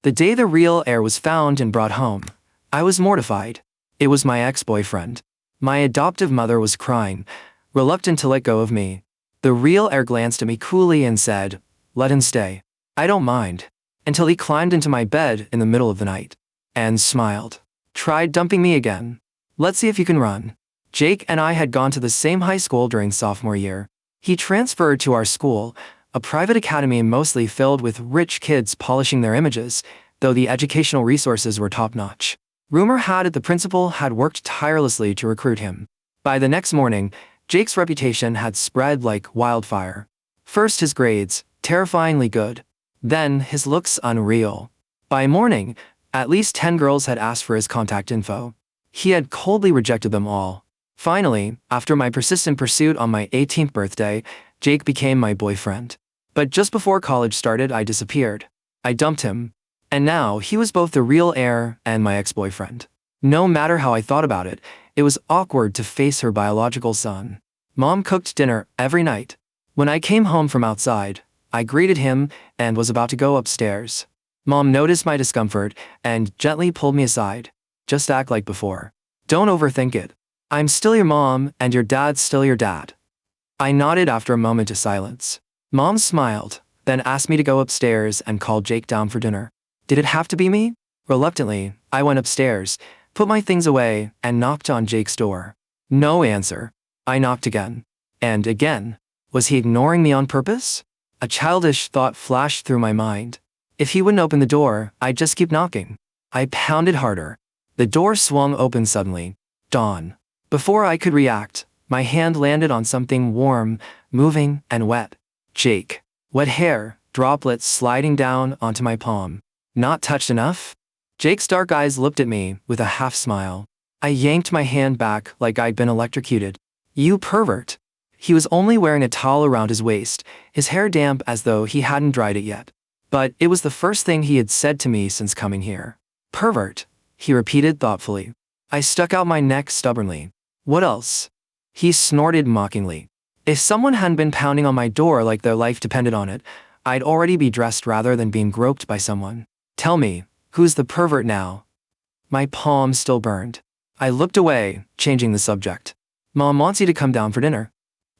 The day the real heir was found and brought home, I was mortified. It was my ex-boyfriend. My adoptive mother was crying, reluctant to let go of me. The real heir glanced at me coolly and said, "Let him stay. I don't mind." Until he climbed into my bed in the middle of the night. And smiled. Tried dumping me again. Let's see if you can run. Jake and I had gone to the same high school during sophomore year. He transferred to our school, a private academy mostly filled with rich kids polishing their images, though the educational resources were top-notch. Rumor had it the principal had worked tirelessly to recruit him. By the next morning, Jake's reputation had spread like wildfire. First his grades, terrifyingly good. Then his looks unreal. By morning, at least 10 girls had asked for his contact info. He had coldly rejected them all. Finally, after my persistent pursuit on my 18th birthday, Jake became my boyfriend. But just before college started, I disappeared. I dumped him. And now he was both the real heir and my ex-boyfriend. No matter how I thought about it, it was awkward to face her biological son. Mom cooked dinner every night. When I came home from outside, I greeted him and was about to go upstairs. Mom noticed my discomfort and gently pulled me aside. "Just act like before. Don't overthink it. I'm still your mom and your dad's still your dad." I nodded after a moment of silence. Mom smiled, then asked me to go upstairs and call Jake down for dinner. Did it have to be me? Reluctantly, I went upstairs, put my things away, and knocked on Jake's door. No answer. I knocked again. And again. Was he ignoring me on purpose? A childish thought flashed through my mind. If he wouldn't open the door, I'd just keep knocking. I pounded harder. The door swung open suddenly. Dawn. Before I could react, my hand landed on something warm, moving, and wet. Jake. Wet hair, droplets sliding down onto my palm. Not touched enough? Jake's dark eyes looked at me with a half smile. I yanked my hand back like I'd been electrocuted. "You pervert." He was only wearing a towel around his waist, his hair damp as though he hadn't dried it yet. But it was the first thing he had said to me since coming here. "Pervert," he repeated thoughtfully. I stuck out my neck stubbornly. "What else?" He snorted mockingly. If someone hadn't been pounding on my door like their life depended on it, I'd already be dressed rather than being groped by someone. "Tell me, who's the pervert now?" My palm still burned. I looked away, changing the subject. "Mom wants you to come down for dinner."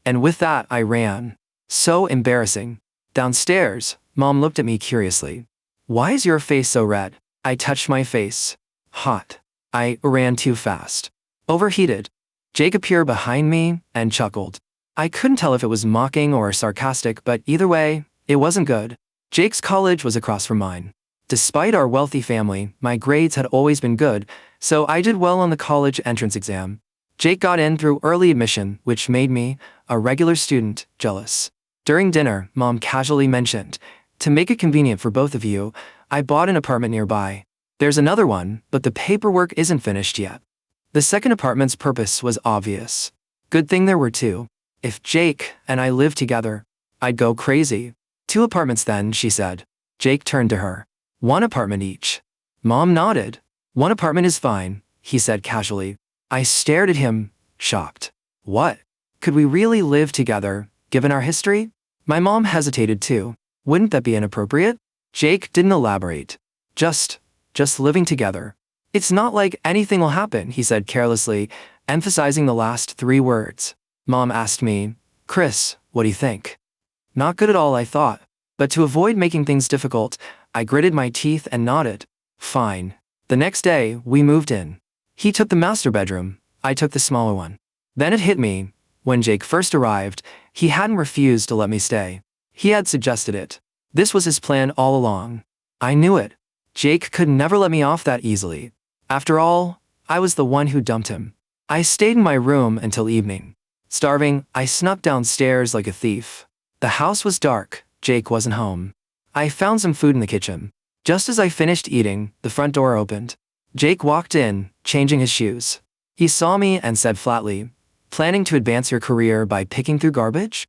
And with that, I ran. So embarrassing. Downstairs, Mom looked at me curiously. "Why is your face so red?" I touched my face. Hot. I ran too fast. Overheated. Jake appeared behind me and chuckled. I couldn't tell if it was mocking or sarcastic, but either way, it wasn't good. Jake's college was across from mine. Despite our wealthy family, my grades had always been good, so I did well on the college entrance exam. Jake got in through early admission, which made me, a regular student, jealous. During dinner, Mom casually mentioned, "To make it convenient for both of you, I bought an apartment nearby. There's another one, but the paperwork isn't finished yet." The second apartment's purpose was obvious. Good thing there were two. If Jake and I lived together, I'd go crazy. "2 apartments then," she said. Jake turned to her. "1 apartment each." Mom nodded. "1 apartment is fine," he said casually. I stared at him, shocked. What? Could we really live together, given our history? My mom hesitated too. Wouldn't that be inappropriate? Jake didn't elaborate. Just living together. "It's not like anything will happen," he said carelessly, emphasizing the last 3 words. Mom asked me, "Chris, what do you think?" Not good at all, I thought. But to avoid making things difficult, I gritted my teeth and nodded. Fine. The next day, we moved in. He took the master bedroom, I took the smaller one. Then it hit me. When Jake first arrived, he hadn't refused to let me stay. He had suggested it. This was his plan all along. I knew it. Jake could never let me off that easily. After all, I was the one who dumped him. I stayed in my room until evening. Starving, I snuck downstairs like a thief. The house was dark, Jake wasn't home. I found some food in the kitchen. Just as I finished eating, the front door opened. Jake walked in, changing his shoes. He saw me and said flatly, "Planning to advance your career by picking through garbage?"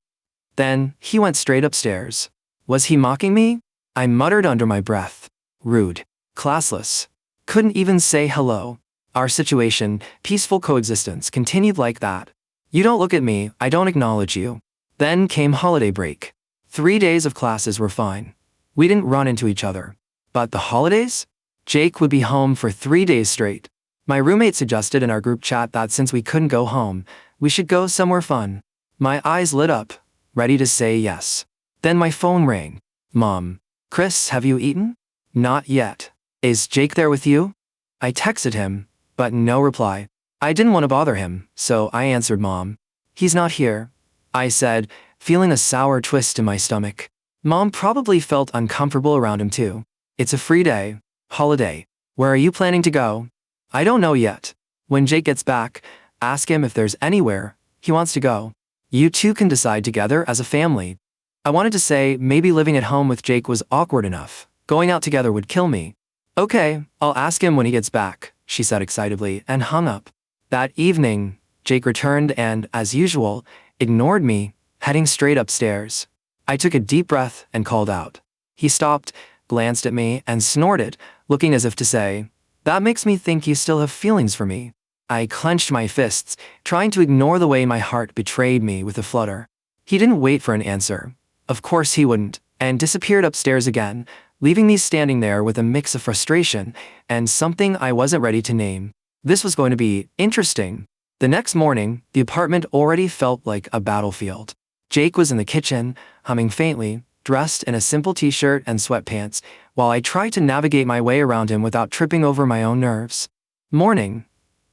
Then, he went straight upstairs. Was he mocking me? I muttered under my breath. Rude. Classless. Couldn't even say hello. Our situation, peaceful coexistence, continued like that. You don't look at me, I don't acknowledge you. Then came holiday break. 3 days of classes were fine. We didn't run into each other. But the holidays? Jake would be home for 3 days straight. My roommate suggested in our group chat that since we couldn't go home, we should go somewhere fun. My eyes lit up, ready to say yes. Then my phone rang. Mom. Chris, have you eaten? Not yet. Is Jake there with you? I texted him, but no reply. I didn't want to bother him, so I answered Mom. He's not here, I said, feeling a sour twist in my stomach. Mom probably felt uncomfortable around him too. It's a free day. Holiday. Where are you planning to go? I don't know yet. When Jake gets back, ask him if there's anywhere he wants to go. You two can decide together as a family. I wanted to say maybe living at home with Jake was awkward enough. Going out together would kill me. Okay, I'll ask him when he gets back, she said excitedly and hung up. That evening, Jake returned and, as usual, ignored me, heading straight upstairs. I took a deep breath and called out. He stopped, glanced at me, and snorted, looking as if to say, "That makes me think you still have feelings for me." I clenched my fists, trying to ignore the way my heart betrayed me with a flutter. He didn't wait for an answer. Of course he wouldn't, and disappeared upstairs again, leaving me standing there with a mix of frustration and something I wasn't ready to name. This was going to be interesting. The next morning, the apartment already felt like a battlefield. Jake was in the kitchen, humming faintly, dressed in a simple t-shirt and sweatpants, while I tried to navigate my way around him without tripping over my own nerves. "Morning,"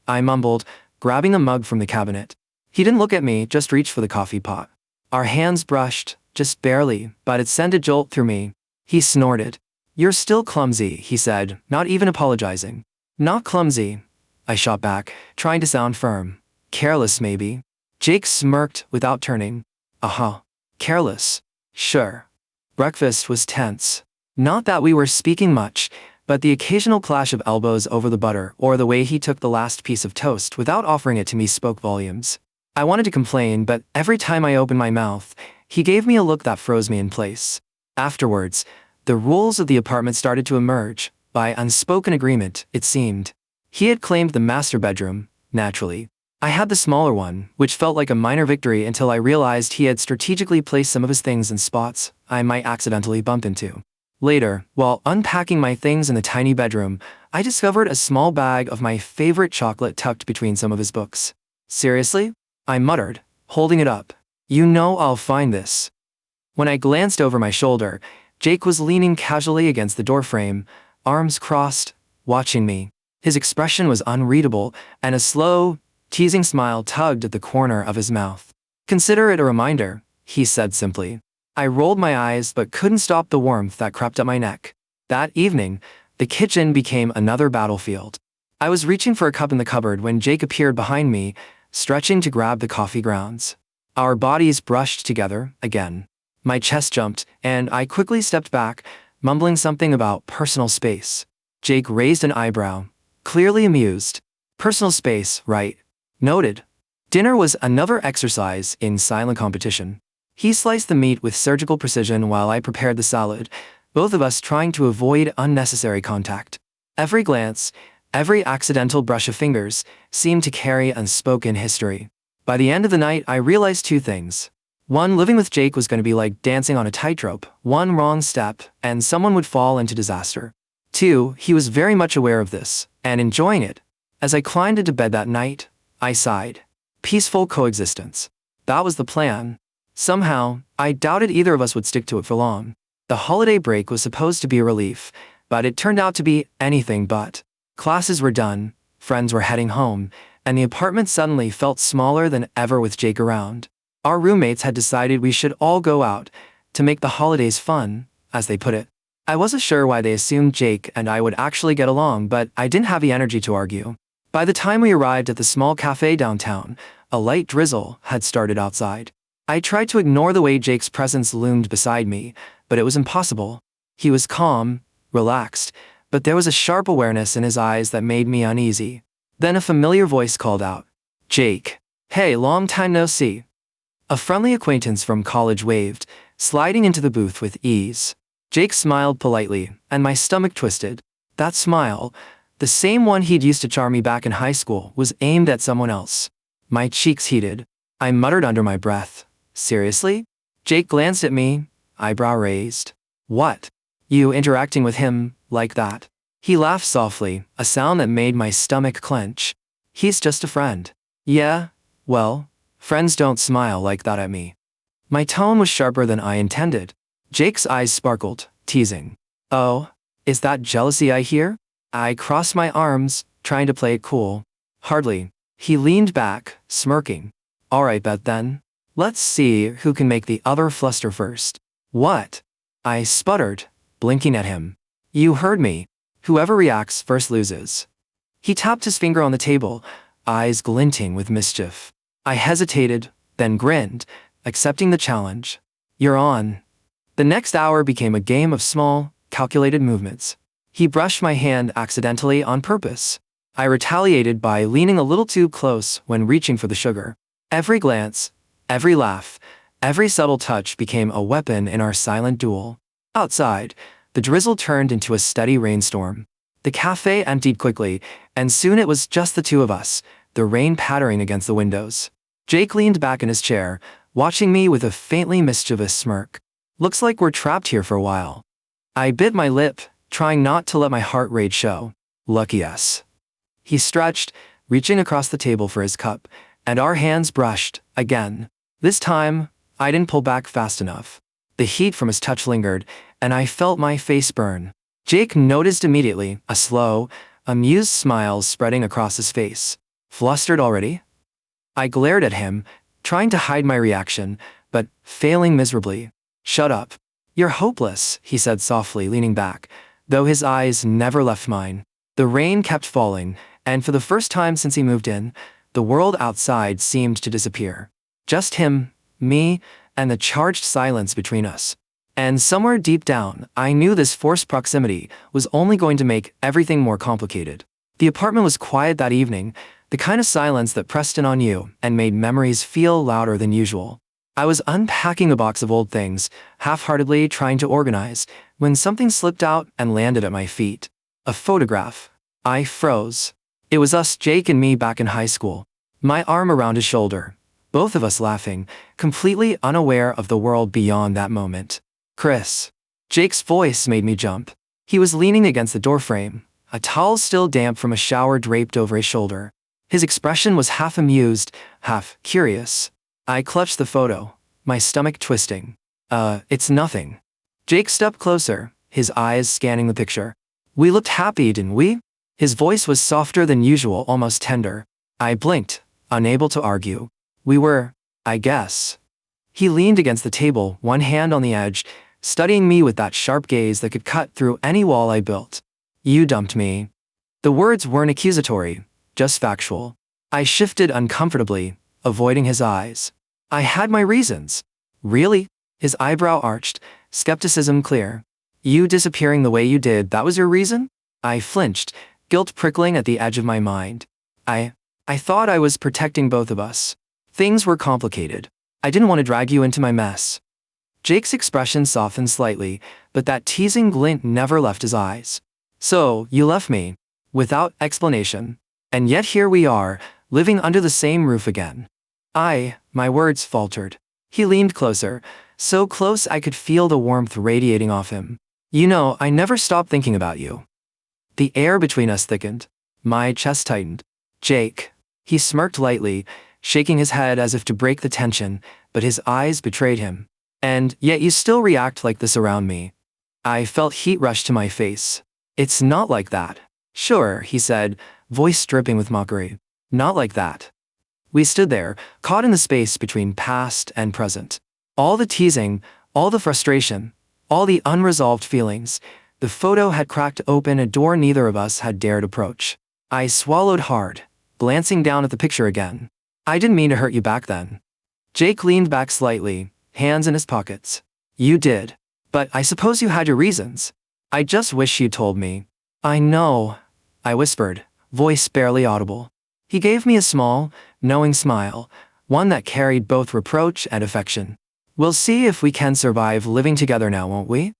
I mumbled, grabbing a mug from the cabinet. He didn't look at me, just reached for the coffee pot. Our hands brushed, just barely, but it sent a jolt through me. He snorted. "You're still clumsy," he said, not even apologizing. "Not clumsy," I shot back, trying to sound firm. "Careless, maybe." Jake smirked without turning. "Uh-huh. Careless. Sure." Breakfast was tense. Not that we were speaking much, but the occasional clash of elbows over the butter or the way he took the last piece of toast without offering it to me spoke volumes. I wanted to complain, but every time I opened my mouth, he gave me a look that froze me in place. Afterwards, the rules of the apartment started to emerge, by unspoken agreement, it seemed. He had claimed the master bedroom, naturally. I had the smaller one, which felt like a minor victory until I realized he had strategically placed some of his things in spots I might accidentally bump into. Later, while unpacking my things in the tiny bedroom, I discovered a small bag of my favorite chocolate tucked between some of his books. "Seriously?" I muttered, holding it up. "You know I'll find this." When I glanced over my shoulder, Jake was leaning casually against the doorframe, arms crossed, watching me. His expression was unreadable, and a slow, teasing smile tugged at the corner of his mouth. "Consider it a reminder," he said simply. I rolled my eyes but couldn't stop the warmth that crept up my neck. That evening, the kitchen became another battlefield. I was reaching for a cup in the cupboard when Jake appeared behind me, stretching to grab the coffee grounds. Our bodies brushed together again. My chest jumped, and I quickly stepped back, mumbling something about personal space. Jake raised an eyebrow, clearly amused. "Personal space, right?" Noted. Dinner was another exercise in silent competition. He sliced the meat with surgical precision while I prepared the salad, both of us trying to avoid unnecessary contact. Every glance, every accidental brush of fingers, seemed to carry unspoken history. By the end of the night, I realized two things. One, living with Jake was going to be like dancing on a tightrope. One wrong step, and someone would fall into disaster. Two, he was very much aware of this, and enjoying it. As I climbed into bed that night, I sighed. Peaceful coexistence. That was the plan. Somehow, I doubted either of us would stick to it for long. The holiday break was supposed to be a relief, but it turned out to be anything but. Classes were done, friends were heading home, and the apartment suddenly felt smaller than ever with Jake around. Our roommates had decided we should all go out to make the holidays fun, as they put it. I wasn't sure why they assumed Jake and I would actually get along, but I didn't have the energy to argue. By the time we arrived at the small cafe downtown, a light drizzle had started outside. I tried to ignore the way Jake's presence loomed beside me, but it was impossible. He was calm, relaxed, but there was a sharp awareness in his eyes that made me uneasy. Then a familiar voice called out, "Jake. Hey, long time no see." A friendly acquaintance from college waved, sliding into the booth with ease. Jake smiled politely, and my stomach twisted. That smile, the same one he'd used to charm me back in high school, was aimed at someone else. My cheeks heated. I muttered under my breath, "Seriously?" Jake glanced at me, eyebrow raised. "What? You interacting with him, Like that. He laughed softly, a sound that made my stomach clench. He's just a friend. Yeah, well, friends don't smile like that at me. My tone was sharper than I intended. Jake's eyes sparkled, teasing. Oh, is that jealousy I hear? I crossed my arms, trying to play it cool. Hardly. He leaned back, smirking. Alright, bet then. Let's see who can make the other fluster first. What? I sputtered, blinking at him. You heard me. Whoever reacts first loses. He tapped his finger on the table, eyes glinting with mischief. I hesitated, then grinned, accepting the challenge. You're on. The next hour became a game of small, calculated movements. He brushed my hand accidentally on purpose. I retaliated by leaning a little too close when reaching for the sugar. Every glance, every laugh, every subtle touch became a weapon in our silent duel. Outside, the drizzle turned into a steady rainstorm. The cafe emptied quickly, and soon it was just the two of us, the rain pattering against the windows. Jake leaned back in his chair, watching me with a faintly mischievous smirk. Looks like we're trapped here for a while. I bit my lip, trying not to let my heart rate show. Lucky us. He stretched, reaching across the table for his cup, and our hands brushed, again. This time, I didn't pull back fast enough. The heat from his touch lingered, and I felt my face burn. Jake noticed immediately, a slow, amused smile spreading across his face. Flustered already? I glared at him, trying to hide my reaction, but failing miserably. Shut up. You're hopeless, he said softly, leaning back, though his eyes never left mine. The rain kept falling, and for the first time since he moved in, the world outside seemed to disappear. Just him, me, and the charged silence between us. And somewhere deep down, I knew this forced proximity was only going to make everything more complicated. The apartment was quiet that evening, the kind of silence that pressed in on you and made memories feel louder than usual. I was unpacking a box of old things, half-heartedly trying to organize, when something slipped out and landed at my feet. A photograph. I froze. It was us, Jake and me, back in high school. My arm around his shoulder, both of us laughing, completely unaware of the world beyond that moment. Chris. Jake's voice made me jump. He was leaning against the doorframe, a towel still damp from a shower draped over his shoulder. His expression was half amused, half curious. I clutched the photo, my stomach twisting. It's nothing. Jake stepped closer, his eyes scanning the picture. We looked happy, didn't we? His voice was softer than usual, almost tender. I blinked, unable to argue. We were, I guess. He leaned against the table, one hand on the edge, studying me with that sharp gaze that could cut through any wall I built. You dumped me. The words weren't accusatory, just factual. I shifted uncomfortably, avoiding his eyes. I had my reasons. Really? His eyebrow arched, skepticism clear. You disappearing the way you did, that was your reason? I flinched, guilt prickling at the edge of my mind. I thought I was protecting both of us. Things were complicated. I didn't want to drag you into my mess. Jake's expression softened slightly, but that teasing glint never left his eyes. So, you left me. Without explanation. And yet here we are, living under the same roof again. My words faltered. He leaned closer, so close I could feel the warmth radiating off him. You know, I never stopped thinking about you. The air between us thickened. My chest tightened. Jake. He smirked lightly, shaking his head as if to break the tension, but his eyes betrayed him. And yet you still react like this around me. I felt heat rush to my face. It's not like that. Sure, he said, voice dripping with mockery. Not like that. We stood there, caught in the space between past and present. All the teasing, all the frustration, all the unresolved feelings. The photo had cracked open a door neither of us had dared approach. I swallowed hard, glancing down at the picture again. I didn't mean to hurt you back then. Jake leaned back slightly, hands in his pockets. You did. But I suppose you had your reasons. I just wish you told me. I know, I whispered, voice barely audible. He gave me a small, knowing smile, one that carried both reproach and affection. We'll see if we can survive living together now, won't we?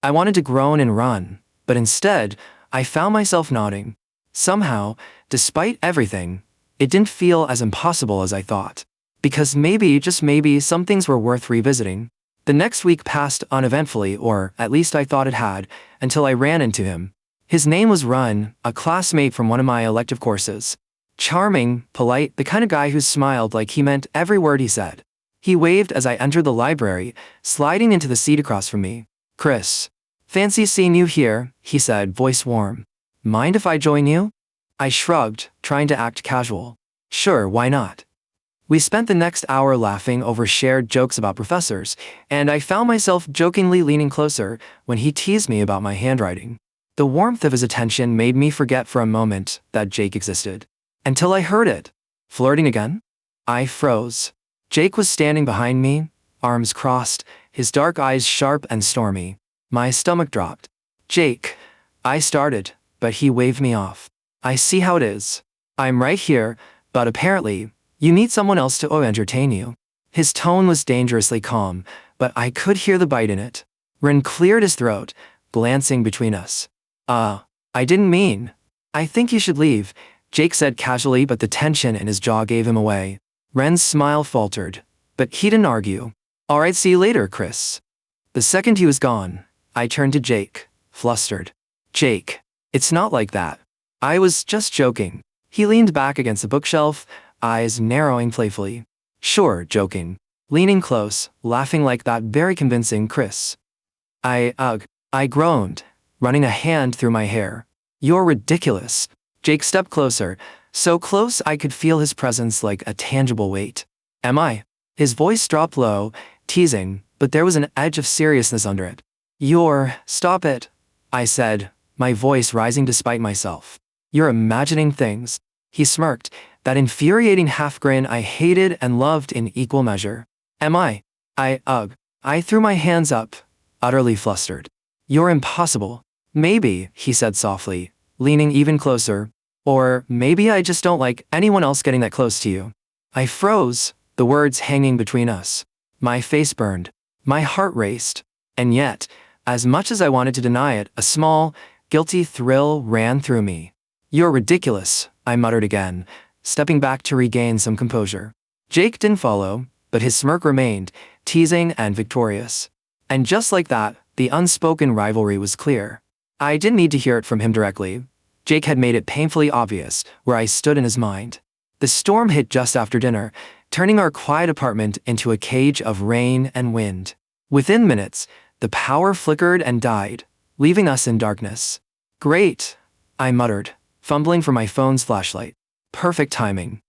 I wanted to groan and run, but instead, I found myself nodding. Somehow, despite everything, it didn't feel as impossible as I thought. Because maybe, just maybe, some things were worth revisiting. The next week passed uneventfully, or at least I thought it had, until I ran into him, His name was Run, a classmate from one of my elective courses. Charming, polite, the kind of guy who smiled like he meant every word he said. He waved as I entered the library, sliding into the seat across from me. "Chris. Fancy seeing you here," he said, voice warm. "Mind if I join you?" I shrugged, trying to act casual. "Sure, why not?" We spent the next hour laughing over shared jokes about professors, and I found myself jokingly leaning closer when he teased me about my handwriting. The warmth of his attention made me forget for a moment that Jake existed. Until I heard it. "Flirting again?" I froze. Jake was standing behind me, arms crossed, his dark eyes sharp and stormy. My stomach dropped. "Jake," I started, but he waved me off. "I see how it is. I'm right here, but apparently, you need someone else to entertain you." His tone was dangerously calm, but I could hear the bite in it. Ren cleared his throat, glancing between us. I didn't mean. "I think you should leave," Jake said casually, but the tension in his jaw gave him away. Ren's smile faltered, but he didn't argue. "All right, see you later, Chris." The second he was gone, I turned to Jake, flustered. "Jake, it's not like that. I was just joking." He leaned back against the bookshelf, eyes narrowing playfully. "Sure, joking." Leaning close, laughing like that very convincing Chris. I groaned, running a hand through my hair. "You're ridiculous." Jake stepped closer, so close I could feel his presence like a tangible weight. "Am I?" His voice dropped low, teasing, but there was an edge of seriousness under it. Stop it," I said, my voice rising despite myself. "You're imagining things." He smirked, that infuriating half-grin I hated and loved in equal measure. "Am I?" I threw my hands up, utterly flustered. "You're impossible." "Maybe," he said softly, leaning even closer. "Or maybe I just don't like anyone else getting that close to you." I froze, the words hanging between us. My face burned. My heart raced. And yet, as much as I wanted to deny it, a small, guilty thrill ran through me. "You're ridiculous," I muttered again, stepping back to regain some composure. Jake didn't follow, but his smirk remained, teasing and victorious. And just like that, the unspoken rivalry was clear. I didn't need to hear it from him directly. Jake had made it painfully obvious where I stood in his mind. The storm hit just after dinner, turning our quiet apartment into a cage of rain and wind. Within minutes, the power flickered and died, leaving us in darkness. "Great," I muttered, fumbling for my phone's flashlight. "Perfect timing."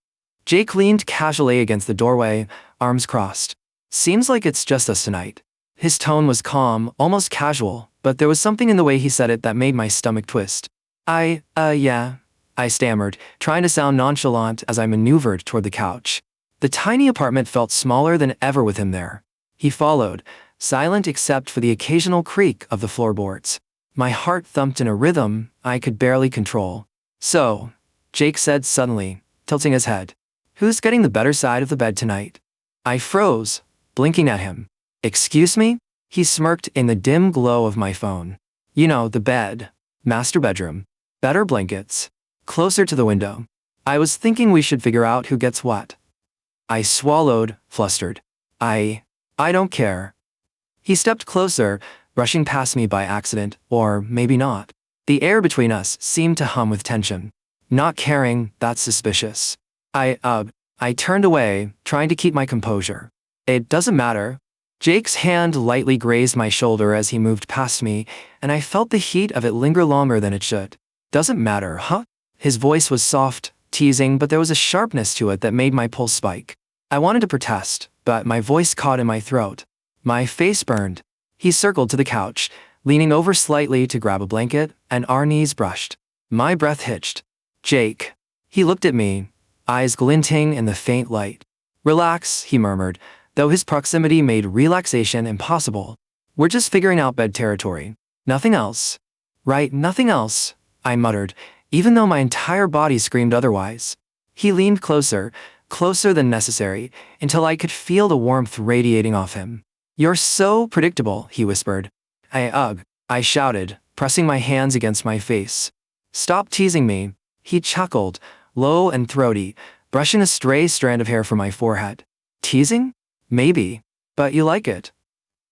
Jake leaned casually against the doorway, arms crossed. "Seems like it's just us tonight." His tone was calm, almost casual, but there was something in the way he said it that made my stomach twist. Yeah," I stammered, trying to sound nonchalant as I maneuvered toward the couch. The tiny apartment felt smaller than ever with him there. He followed, silent except for the occasional creak of the floorboards. My heart thumped in a rhythm I could barely control. "So," Jake said suddenly, tilting his head, "who's getting the better side of the bed tonight?" I froze, blinking at him. "Excuse me?" He smirked in the dim glow of my phone. "You know, the bed. Master bedroom. Better blankets. Closer to the window. I was thinking we should figure out who gets what." I swallowed, flustered. I don't care." He stepped closer, brushing past me by accident, or maybe not. The air between us seemed to hum with tension. Not caring, that's suspicious. I turned away, trying to keep my composure. "It doesn't matter." Jake's hand lightly grazed my shoulder as he moved past me, and I felt the heat of it linger longer than it should. "Doesn't matter, huh?" His voice was soft, teasing, but there was a sharpness to it that made my pulse spike. I wanted to protest, but my voice caught in my throat. My face burned. He circled to the couch, leaning over slightly to grab a blanket, and our knees brushed. My breath hitched. "Jake." He looked at me, eyes glinting in the faint light. "Relax," he murmured, though his proximity made relaxation impossible. "We're just figuring out bed territory. Nothing else." "Right, nothing else," I muttered, even though my entire body screamed otherwise. He leaned closer, closer than necessary, until I could feel the warmth radiating off him. "You're so predictable," he whispered. I shouted, pressing my hands against my face. "Stop teasing me." He chuckled, low and throaty, brushing a stray strand of hair from my forehead. "Teasing? Maybe. But you like it."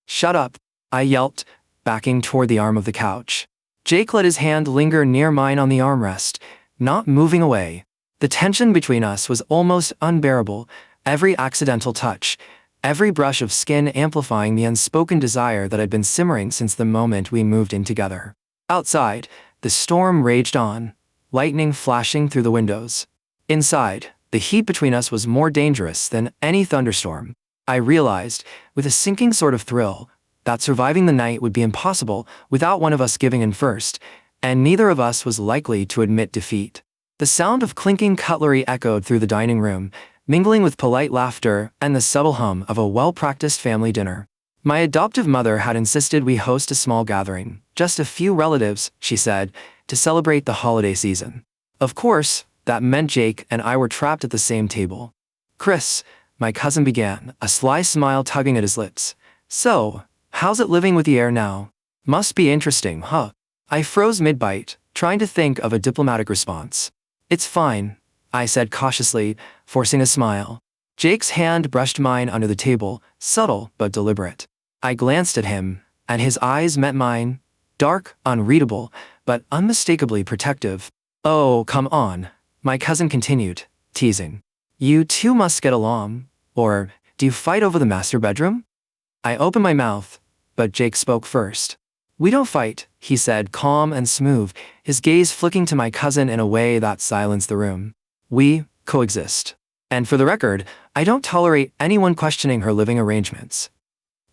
"Shut up," I yelped, backing toward the arm of the couch. Jake let his hand linger near mine on the armrest, not moving away. The tension between us was almost unbearable, every accidental touch, every brush of skin amplifying the unspoken desire that had been simmering since the moment we moved in together. Outside, the storm raged on, lightning flashing through the windows. Inside, the heat between us was more dangerous than any thunderstorm. I realized, with a sinking sort of thrill, that surviving the night would be impossible without one of us giving in first, and neither of us was likely to admit defeat. The sound of clinking cutlery echoed through the dining room, mingling with polite laughter and the subtle hum of a well-practiced family dinner. My adoptive mother had insisted we host a small gathering, just a few relatives, she said, to celebrate the holiday season. Of course, that meant Jake and I were trapped at the same table. "Chris," my cousin began, a sly smile tugging at his lips. "So, how's it living with the heir now? Must be interesting, huh?" I froze mid-bite, trying to think of a diplomatic response. "It's fine," I said cautiously, forcing a smile. Jake's hand brushed mine under the table, subtle but deliberate. I glanced at him, and his eyes met mine, dark, unreadable, but unmistakably protective. "Oh, come on," my cousin continued, teasing. "You two must get along. Or, do you fight over the master bedroom?" I opened my mouth, but Jake spoke first. "We don't fight," he said, calm and smooth, his gaze flicking to my cousin in a way that silenced the room. "We coexist. And for the record, I don't tolerate anyone questioning her living arrangements."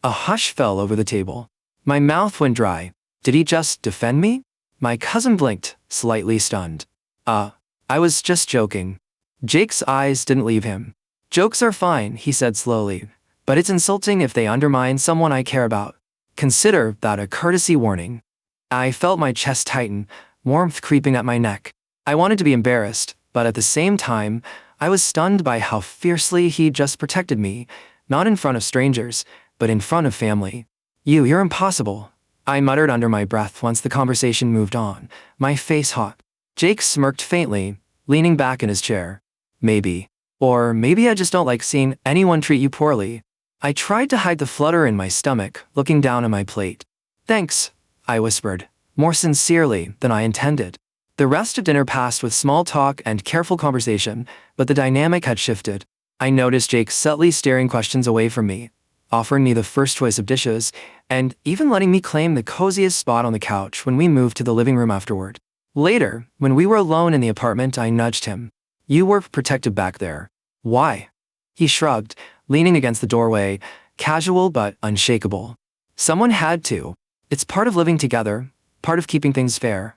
A hush fell over the table. My mouth went dry. Did he just defend me? My cousin blinked, slightly stunned. I was just joking." Jake's eyes didn't leave him. "Jokes are fine," he said slowly, "but it's insulting if they undermine someone I care about. Consider that a courtesy warning." I felt my chest tighten, warmth creeping at my neck. I wanted to be embarrassed, but at the same time, I was stunned by how fiercely he just protected me, not in front of strangers, but in front of family. You're impossible," I muttered under my breath once the conversation moved on, my face hot. Jake smirked faintly, leaning back in his chair. "Maybe. Or maybe I just don't like seeing anyone treat you poorly." I tried to hide the flutter in my stomach, looking down at my plate. "Thanks," I whispered, more sincerely than I intended. The rest of dinner passed with small talk and careful conversation, but the dynamic had shifted. I noticed Jake subtly steering questions away from me, offering me the first choice of dishes, and even letting me claim the coziest spot on the couch when we moved to the living room afterward. Later, when we were alone in the apartment, I nudged him. "You were protective back there. Why?" He shrugged, leaning against the doorway, casual but unshakable. "Someone had to. It's part of living together, part of keeping things fair."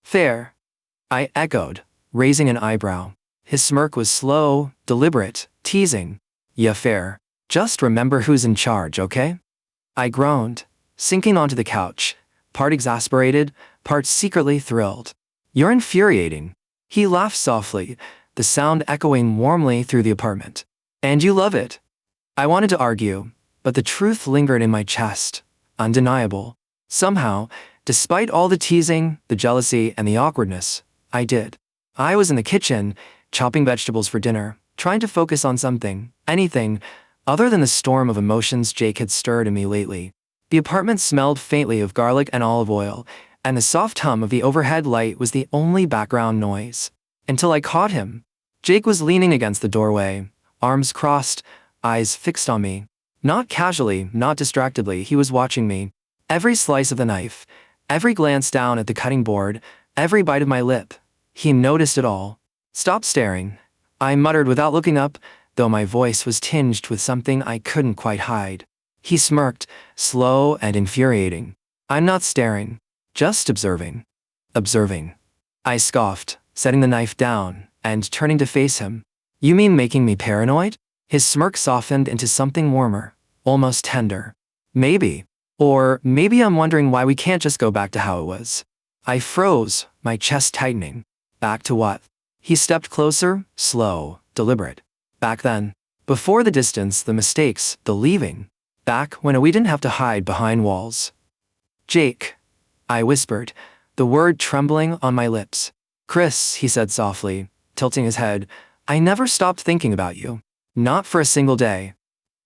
"Fair?" I echoed, raising an eyebrow. His smirk was slow, deliberate, teasing. "Yeah, fair. Just remember who's in charge, okay?" I groaned, sinking onto the couch, part exasperated, part secretly thrilled. "You're infuriating." He laughed softly, the sound echoing warmly through the apartment. "And you love it." I wanted to argue, but the truth lingered in my chest, undeniable. Somehow, despite all the teasing, the jealousy, and the awkwardness, I did. I was in the kitchen, chopping vegetables for dinner, trying to focus on something, anything, other than the storm of emotions Jake had stirred in me lately. The apartment smelled faintly of garlic and olive oil, and the soft hum of the overhead light was the only background noise. Until I caught him. Jake was leaning against the doorway, arms crossed, eyes fixed on me. Not casually, not distractedly, he was watching me. Every slice of the knife, every glance down at the cutting board, every bite of my lip. He noticed it all. "Stop staring," I muttered without looking up, though my voice was tinged with something I couldn't quite hide. He smirked, slow and infuriating. "I'm not staring. Just observing." "Observing?" I scoffed, setting the knife down, and turning to face him. "You mean making me paranoid?" His smirk softened into something warmer, almost tender. "Maybe. Or maybe I'm wondering why we can't just go back to how it was." I froze, my chest tightening. "Back to what?" He stepped closer, slow, deliberate. "Back then. Before the distance, the mistakes, the leaving. Back when we didn't have to hide behind walls." "Jake," I whispered, the word trembling on my lips. "Chris," he said softly, tilting his head, "I never stopped thinking about you. Not for a single day."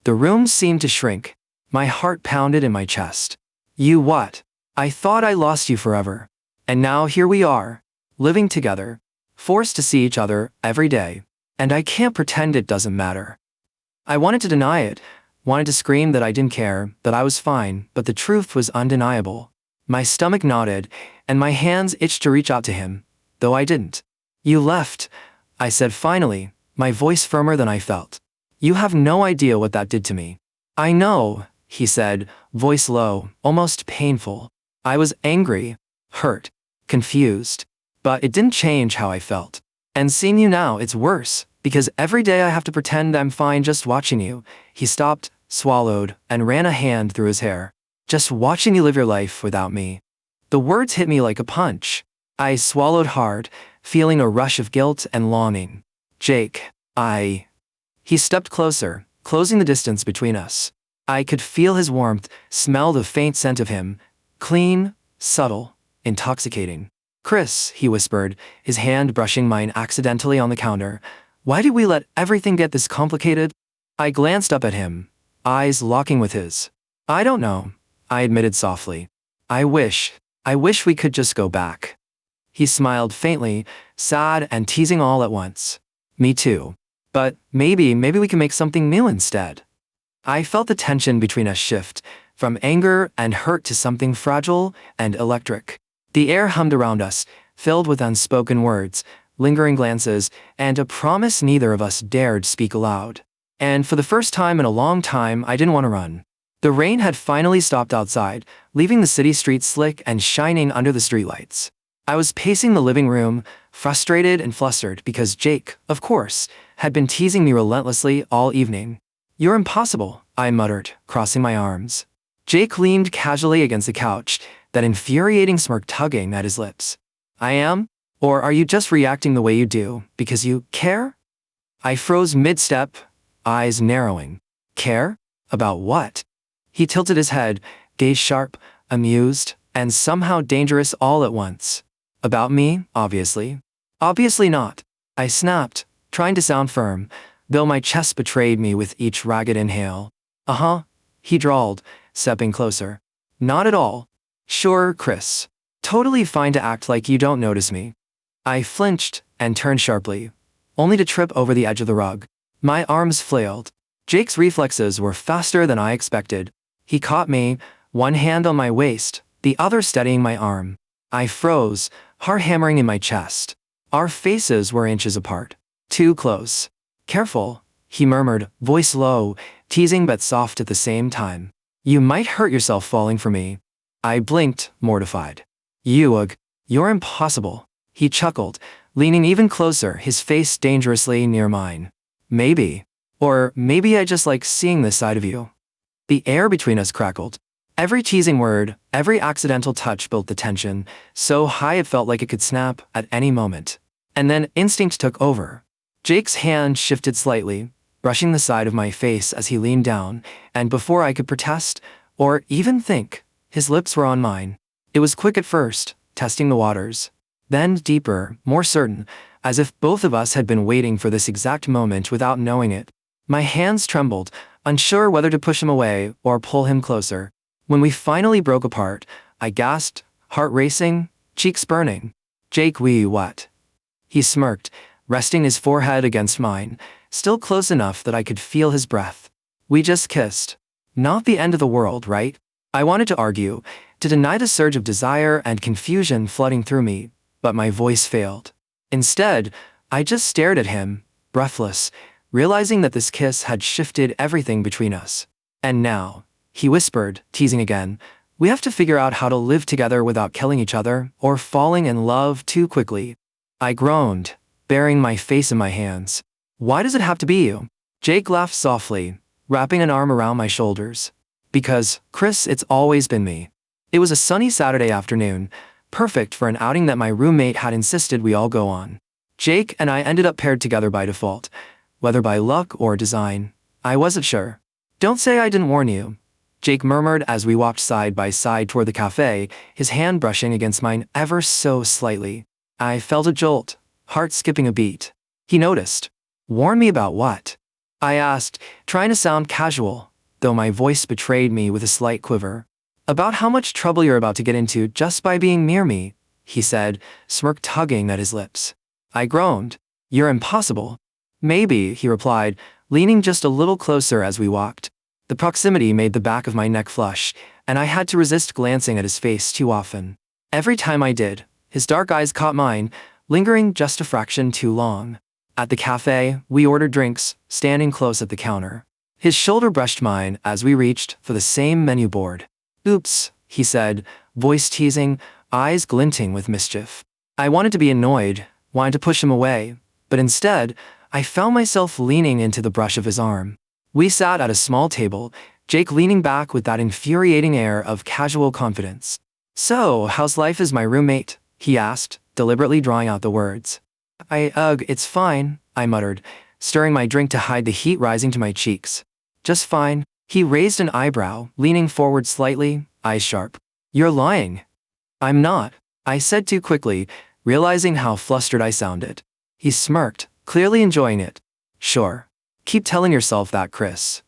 The room seemed to shrink. My heart pounded in my chest. "You what? I thought I lost you forever." And now here we are, living together, forced to see each other every day. And I can't pretend it doesn't matter. I wanted to deny it, wanted to scream that I didn't care, that I was fine, but the truth was undeniable. My stomach knotted, and my hands itched to reach out to him, though I didn't. You left, I said finally, my voice firmer than I felt. You have no idea what that did to me. I know, he said, voice low, almost painful. I was angry, hurt, confused, but it didn't change how I felt. And seeing you now, it's worse, because every day I have to pretend I'm fine just watching you. He stopped, swallowed, and ran a hand through his hair. Just watching you live your life without me. The words hit me like a punch. I swallowed hard, feeling a rush of guilt and longing. Jake, He stepped closer, closing the distance between us. I could feel his warmth, smell the faint scent of him. Clean, subtle, intoxicating. Chris, he whispered, his hand brushing mine accidentally on the counter. Why did we let everything get this complicated? I glanced up at him, eyes locking with his. I don't know, I admitted softly. I wish we could just go back. He smiled faintly, sad and teasing all at once. Me too. But maybe we can make something new instead. I felt the tension between us shift, from anger and hurt to something fragile and electric. The air hummed around us, filled with unspoken words, lingering glances, and a promise neither of us dared speak aloud. And for the first time in a long time, I didn't want to run. The rain had finally stopped outside, leaving the city streets slick and shining under the streetlights. I was pacing the living room, frustrated and flustered because Jake, of course, had been teasing me relentlessly all evening. You're impossible, I muttered, crossing my arms. Jake leaned casually against the couch, that infuriating smirk tugging at his lips. I am? Or are you just reacting the way you do, because you care? I froze mid-step, eyes narrowing. Care? About what? He tilted his head, gaze sharp, amused, and somehow dangerous all at once. About me, obviously. Obviously not. I snapped, trying to sound firm, though my chest betrayed me with each ragged inhale. Uh-huh, he drawled, stepping closer. Not at all. Sure, Chris. Totally fine to act like you don't notice me. I flinched and turned sharply, only to trip over the edge of the rug. My arms flailed. Jake's reflexes were faster than I expected. He caught me, one hand on my waist, the other steadying my arm. I froze, heart hammering in my chest. Our faces were inches apart. Too close. Careful, he murmured, voice low, teasing but soft at the same time. You might hurt yourself falling for me. I blinked, mortified. You're impossible. He chuckled, leaning even closer, his face dangerously near mine. Maybe. Or maybe I just like seeing this side of you. The air between us crackled. Every teasing word, every accidental touch built the tension, so high it felt like it could snap at any moment. And then instinct took over. Jake's hand shifted slightly, brushing the side of my face as he leaned down, and before I could protest, or even think, his lips were on mine. It was quick at first, testing the waters. Then deeper, more certain, as if both of us had been waiting for this exact moment without knowing it. My hands trembled, unsure whether to push him away or pull him closer. When we finally broke apart, I gasped, heart racing, cheeks burning. Jake, what? He smirked, resting his forehead against mine, still close enough that I could feel his breath. We just kissed. Not the end of the world, right? I wanted to argue, to deny the surge of desire and confusion flooding through me, but my voice failed. Instead, I just stared at him, breathless, realizing that this kiss had shifted everything between us. And now, he whispered, teasing again, we have to figure out how to live together without killing each other or falling in love too quickly. I groaned, burying my face in my hands. Why does it have to be you? Jake laughed softly, wrapping an arm around my shoulders. Because, Chris, it's always been me. It was a sunny Saturday afternoon, perfect for an outing that my roommate had insisted we all go on. Jake and I ended up paired together by default. Whether by luck or design, I wasn't sure. Don't say I didn't warn you, Jake murmured as we walked side by side toward the cafe, his hand brushing against mine ever so slightly. I felt a jolt, heart skipping a beat. He noticed. Warn me about what? I asked, trying to sound casual, though my voice betrayed me with a slight quiver. About how much trouble you're about to get into just by being near me, he said, smirk tugging at his lips. I groaned. You're impossible. Maybe, he replied, leaning just a little closer as we walked. The proximity made the back of my neck flush, and I had to resist glancing at his face too often. Every time I did, his dark eyes caught mine, lingering just a fraction too long. At the cafe, we ordered drinks, standing close at the counter. His shoulder brushed mine as we reached for the same menu board. Oops, he said, voice teasing, eyes glinting with mischief. I wanted to be annoyed, wanted to push him away, but instead, I found myself leaning into the brush of his arm. We sat at a small table, Jake leaning back with that infuriating air of casual confidence. So, how's life as my roommate? He asked, deliberately drawing out the words. It's fine, I muttered, stirring my drink to hide the heat rising to my cheeks. Just fine. He raised an eyebrow, leaning forward slightly, eyes sharp. You're lying. I'm not, I said too quickly, realizing how flustered I sounded. He smirked, clearly enjoying it. Sure. Keep telling yourself that, Chris.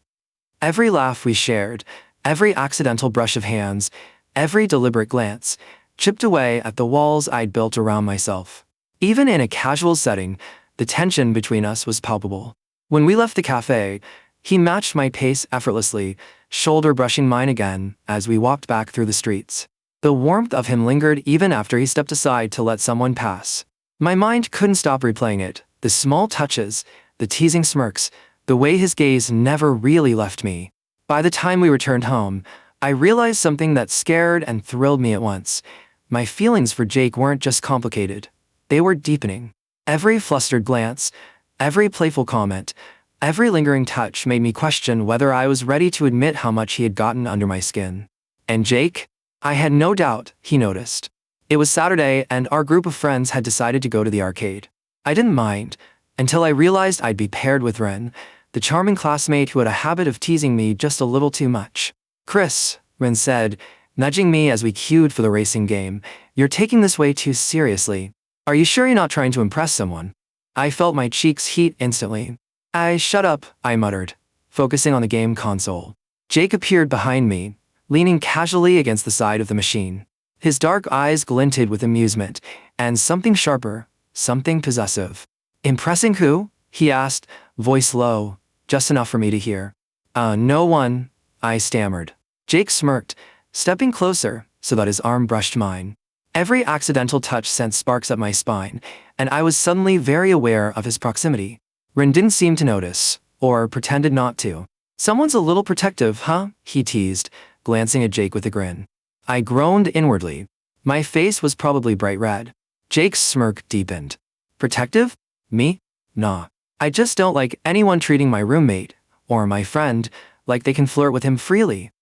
Every laugh we shared, every accidental brush of hands, every deliberate glance, chipped away at the walls I'd built around myself. Even in a casual setting, the tension between us was palpable. When we left the cafe, he matched my pace effortlessly, shoulder brushing mine again as we walked back through the streets. The warmth of him lingered even after he stepped aside to let someone pass. My mind couldn't stop replaying it, the small touches, the teasing smirks, the way his gaze never really left me. By the time we returned home, I realized something that scared and thrilled me at once. My feelings for Jake weren't just complicated. They were deepening. Every flustered glance, every playful comment, every lingering touch made me question whether I was ready to admit how much he had gotten under my skin. And Jake? I had no doubt he noticed. It was Saturday and our group of friends had decided to go to the arcade. I didn't mind, until I realized I'd be paired with Ren, the charming classmate who had a habit of teasing me just a little too much. Chris, Ren said, nudging me as we queued for the racing game, you're taking this way too seriously. Are you sure you're not trying to impress someone? I felt my cheeks heat instantly. Shut up, I muttered, focusing on the game console. Jake appeared behind me, leaning casually against the side of the machine. His dark eyes glinted with amusement, and something sharper, something possessive. Impressing who? He asked, voice low, just enough for me to hear. No one, I stammered. Jake smirked, stepping closer so that his arm brushed mine. Every accidental touch sent sparks up my spine, and I was suddenly very aware of his proximity. Ren didn't seem to notice, or pretended not to. Someone's a little protective, huh? He teased, glancing at Jake with a grin. I groaned inwardly. My face was probably bright red. Jake's smirk deepened. Protective? Me? Nah. I just don't like anyone treating my roommate, or my friend, like they can flirt with him freely.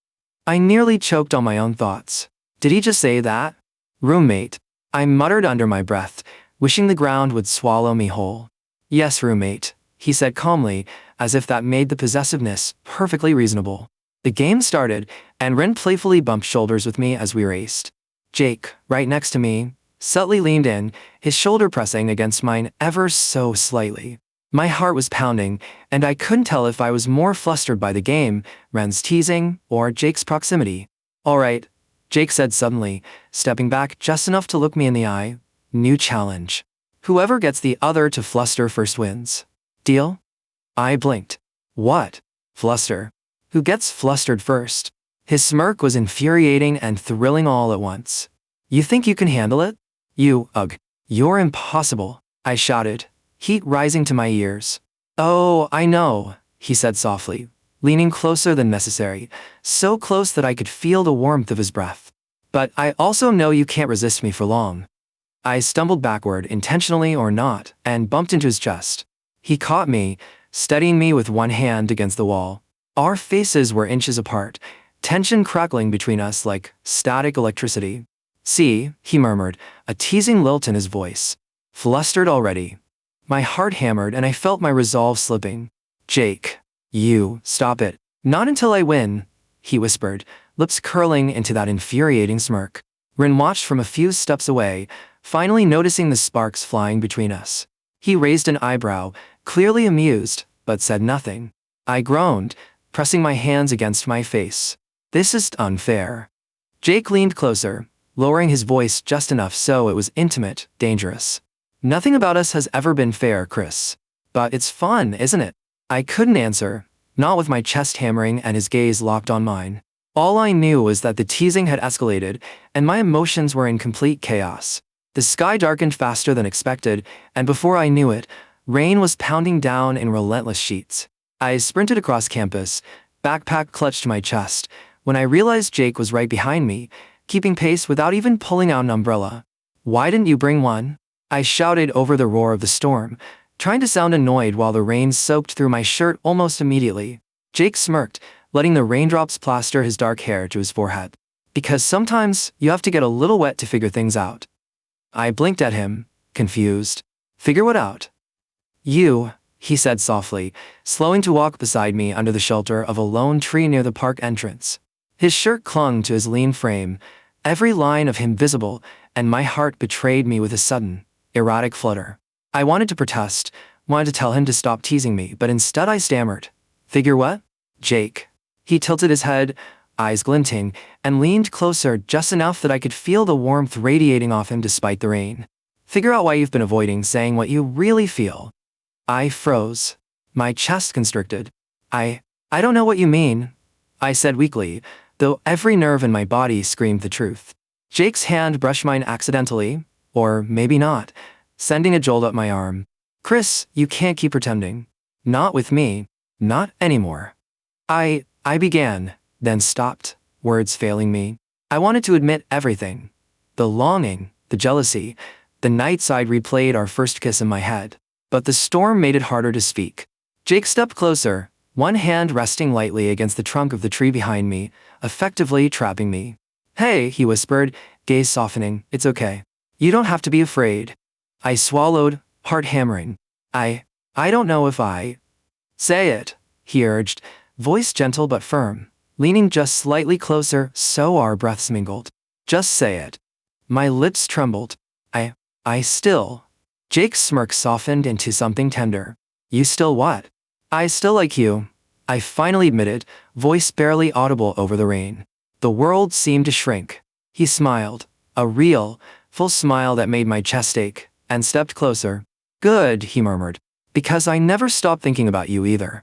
I nearly choked on my own thoughts. Did he just say that? Roommate. I muttered under my breath, wishing the ground would swallow me whole. Yes, roommate, he said calmly, as if that made the possessiveness perfectly reasonable. The game started, and Ren playfully bumped shoulders with me as we raced. Jake, right next to me, subtly leaned in, his shoulder pressing against mine ever so slightly. My heart was pounding, and I couldn't tell if I was more flustered by the game, Ren's teasing, or Jake's proximity. All right, Jake said suddenly, stepping back just enough to look me in the eye. New challenge. Whoever gets the other to fluster first wins. Deal? I blinked. What? Fluster? Who gets flustered first? His smirk was infuriating and thrilling all at once. You think you can handle it? You're impossible, I shouted, heat rising to my ears. Oh, I know, he said softly, leaning closer than necessary, so close that I could feel the warmth of his breath. But I also know you can't resist me for long. I stumbled backward, intentionally or not, and bumped into his chest. He caught me, steadying me with one hand against the wall. Our faces were inches apart, tension crackling between us like static electricity. See, he murmured, a teasing lilt in his voice. Flustered already. My heart hammered and I felt my resolve slipping. Jake, stop it. Not until I win, he whispered, lips curling into that infuriating smirk. Rin watched from a few steps away, finally noticing the sparks flying between us. He raised an eyebrow, clearly amused, but said nothing. I groaned, pressing my hands against my face. This is unfair. Jake leaned closer, lowering his voice just enough so it was intimate, dangerous. Nothing about us has ever been fair, Chris. But it's fun, isn't it? I couldn't answer, not with my chest hammering and his gaze locked on mine. All I knew was that the teasing had escalated, and my emotions were in complete chaos. The sky darkened faster than expected, and before I knew it, rain was pounding down in relentless sheets. I sprinted across campus, backpack clutched to my chest, when I realized Jake was right behind me, keeping pace without even pulling out an umbrella. "Why didn't you bring one?" I shouted over the roar of the storm, trying to sound annoyed while the rain soaked through my shirt almost immediately. Jake smirked, letting the raindrops plaster his dark hair to his forehead. "Because sometimes you have to get a little wet to figure things out." I blinked at him, confused. "Figure what out?" "You," he said softly, slowing to walk beside me under the shelter of a lone tree near the park entrance. His shirt clung to his lean frame, every line of him visible, and my heart betrayed me with a sudden, erratic flutter. I wanted to protest, wanted to tell him to stop teasing me, but instead I stammered. "Figure what?" "Jake." He tilted his head, eyes glinting, and leaned closer just enough that I could feel the warmth radiating off him despite the rain. "Figure out why you've been avoiding saying what you really feel." I froze. My chest constricted. I don't know what you mean," I said weakly, though every nerve in my body screamed the truth. Jake's hand brushed mine accidentally, or maybe not, sending a jolt up my arm. "Chris, you can't keep pretending. Not with me. Not anymore." I began, then stopped, words failing me. I wanted to admit everything. The longing, the jealousy, the nights I'd replayed our first kiss in my head. But the storm made it harder to speak. Jake stepped closer, one hand resting lightly against the trunk of the tree behind me, effectively trapping me. "Hey," he whispered, gaze softening, "it's okay. You don't have to be afraid." I swallowed, heart hammering. I don't know if I." "Say it," he urged, voice gentle but firm, leaning just slightly closer so our breaths mingled. "Just say it." My lips trembled. I still." Jake's smirk softened into something tender. "You still what?" "I still like you," I finally admitted, voice barely audible over the rain. The world seemed to shrink. He smiled, a real, full smile that made my chest ache, and stepped closer. "Good," he murmured, "because I never stopped thinking about you either."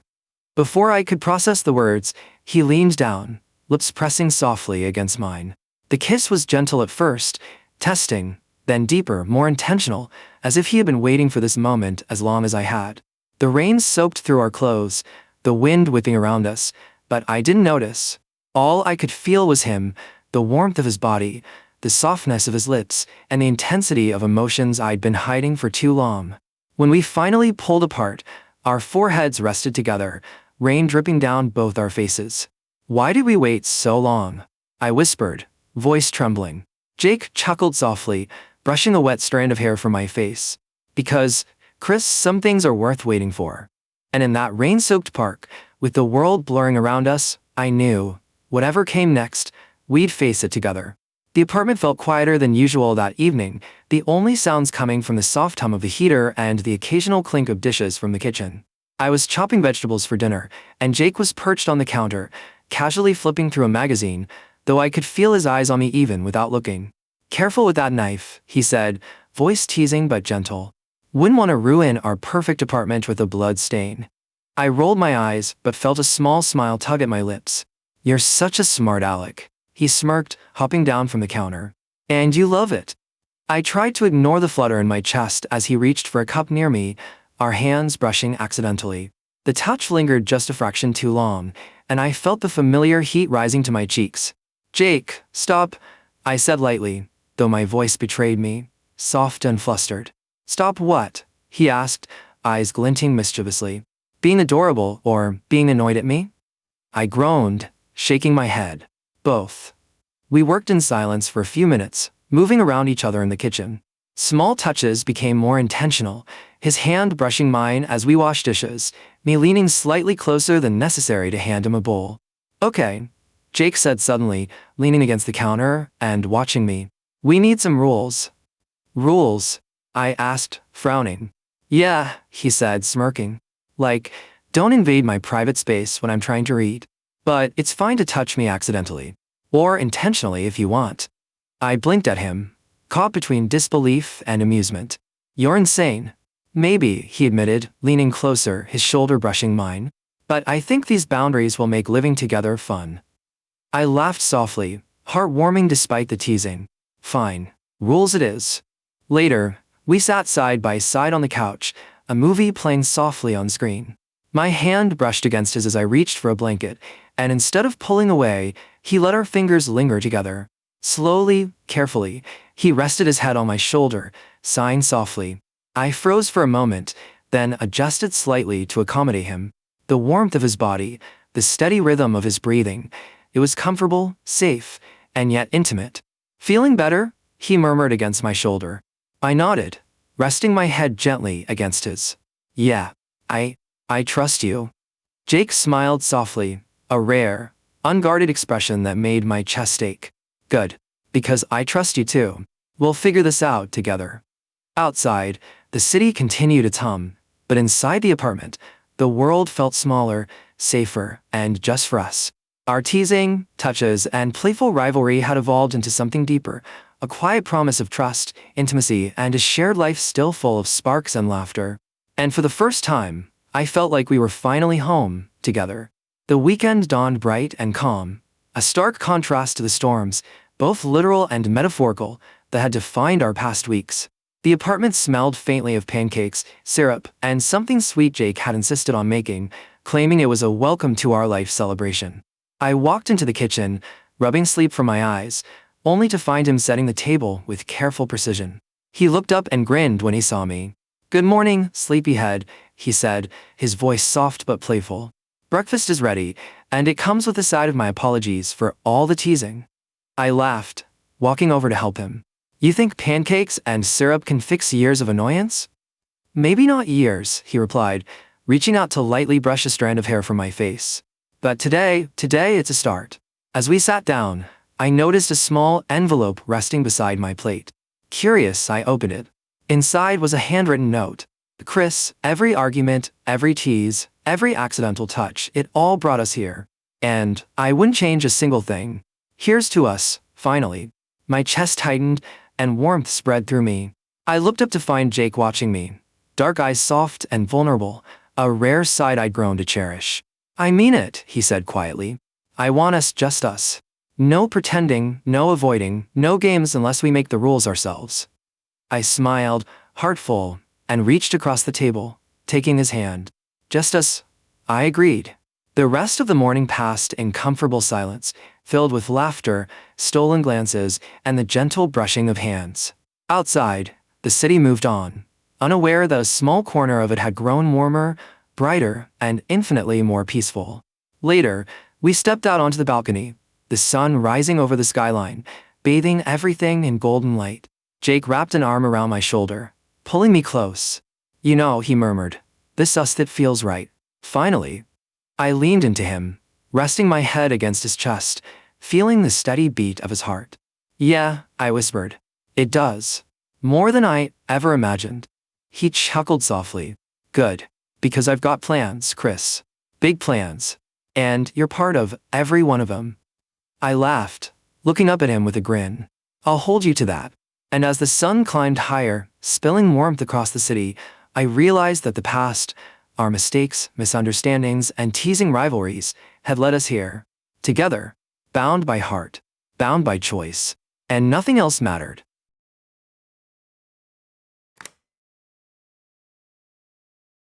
Before I could process the words, he leaned down, lips pressing softly against mine. The kiss was gentle at first, testing, then deeper, more intentional, as if he had been waiting for this moment as long as I had. The rain soaked through our clothes, the wind whipping around us, but I didn't notice. All I could feel was him, the warmth of his body, the softness of his lips, and the intensity of emotions I'd been hiding for too long. When we finally pulled apart, our foreheads rested together, rain dripping down both our faces. "Why did we wait so long?" I whispered, voice trembling. Jake chuckled softly, brushing a wet strand of hair from my face. "Because, Chris, some things are worth waiting for." And in that rain-soaked park, with the world blurring around us, I knew, whatever came next, we'd face it together. The apartment felt quieter than usual that evening, the only sounds coming from the soft hum of the heater and the occasional clink of dishes from the kitchen. I was chopping vegetables for dinner, and Jake was perched on the counter, casually flipping through a magazine, though I could feel his eyes on me even without looking. "Careful with that knife," he said, voice teasing but gentle. "Wouldn't want to ruin our perfect apartment with a blood stain." I rolled my eyes, but felt a small smile tug at my lips. "You're such a smart aleck," he smirked, hopping down from the counter. "And you love it." I tried to ignore the flutter in my chest as he reached for a cup near me, our hands brushing accidentally. The touch lingered just a fraction too long, and I felt the familiar heat rising to my cheeks. "Jake, stop," I said lightly, though my voice betrayed me, soft and flustered. "Stop what?" he asked, eyes glinting mischievously. "Being adorable or being annoyed at me?" I groaned, shaking my head. "Both." We worked in silence for a few minutes, moving around each other in the kitchen. Small touches became more intentional, his hand brushing mine as we washed dishes, me leaning slightly closer than necessary to hand him a bowl. "Okay," Jake said suddenly, leaning against the counter and watching me. "We need some rules." "Rules?" I asked, frowning. "Yeah," he said, smirking. "Like, don't invade my private space when I'm trying to read. But it's fine to touch me accidentally. Or intentionally if you want." I blinked at him, caught between disbelief and amusement. You're insane. Maybe, he admitted, leaning closer, his shoulder brushing mine. But I think these boundaries will make living together fun. I laughed softly, heartwarming despite the teasing. Fine. Rules it is. Later, we sat side by side on the couch, a movie playing softly on screen. My hand brushed against his as I reached for a blanket, and instead of pulling away, he let our fingers linger together. Slowly, carefully, he rested his head on my shoulder, sighing softly. I froze for a moment, then adjusted slightly to accommodate him. The warmth of his body, the steady rhythm of his breathing, it was comfortable, safe, and yet intimate. Feeling better? He murmured against my shoulder. I nodded, resting my head gently against his. Yeah, I trust you. Jake smiled softly, a rare, unguarded expression that made my chest ache. Good, because I trust you too. We'll figure this out together. Outside, the city continued its hum, but inside the apartment, the world felt smaller, safer, and just for us. Our teasing, touches, and playful rivalry had evolved into something deeper, a quiet promise of trust, intimacy, and a shared life still full of sparks and laughter. And for the first time, I felt like we were finally home, together. The weekend dawned bright and calm, a stark contrast to the storms, both literal and metaphorical, that had defined our past weeks. The apartment smelled faintly of pancakes, syrup, and something sweet Jake had insisted on making, claiming it was a welcome to our life celebration. I walked into the kitchen, rubbing sleep from my eyes, only to find him setting the table with careful precision. He looked up and grinned when he saw me. Good morning, sleepyhead, he said, his voice soft but playful. Breakfast is ready, and it comes with a side of my apologies for all the teasing. I laughed, walking over to help him. You think pancakes and syrup can fix years of annoyance? Maybe not years, he replied, reaching out to lightly brush a strand of hair from my face. But today it's a start. As we sat down, I noticed a small envelope resting beside my plate. Curious, I opened it. Inside was a handwritten note. Chris, every argument, every tease, every accidental touch, it all brought us here. And I wouldn't change a single thing. Here's to us, finally. My chest tightened, and warmth spread through me. I looked up to find Jake watching me, dark eyes soft and vulnerable, a rare sight I'd grown to cherish. I mean it, he said quietly. I want us just us. No pretending, no avoiding, no games unless we make the rules ourselves. I smiled, heart full, and reached across the table, taking his hand. Just us. I agreed. The rest of the morning passed in comfortable silence, filled with laughter, stolen glances, and the gentle brushing of hands. Outside, the city moved on, unaware that a small corner of it had grown warmer, brighter, and infinitely more peaceful. Later, we stepped out onto the balcony, the sun rising over the skyline, bathing everything in golden light. Jake wrapped an arm around my shoulder, pulling me close. You know, he murmured, this us that feels right. Finally. I leaned into him, resting my head against his chest, feeling the steady beat of his heart. Yeah, I whispered. It does. More than I ever imagined. He chuckled softly. Good. Because I've got plans, Chris. Big plans. And you're part of every one of them. I laughed, looking up at him with a grin. I'll hold you to that. And as the sun climbed higher, spilling warmth across the city, I realized that the past, our mistakes, misunderstandings, and teasing rivalries had led us here. Together, bound by heart, bound by choice, and nothing else mattered.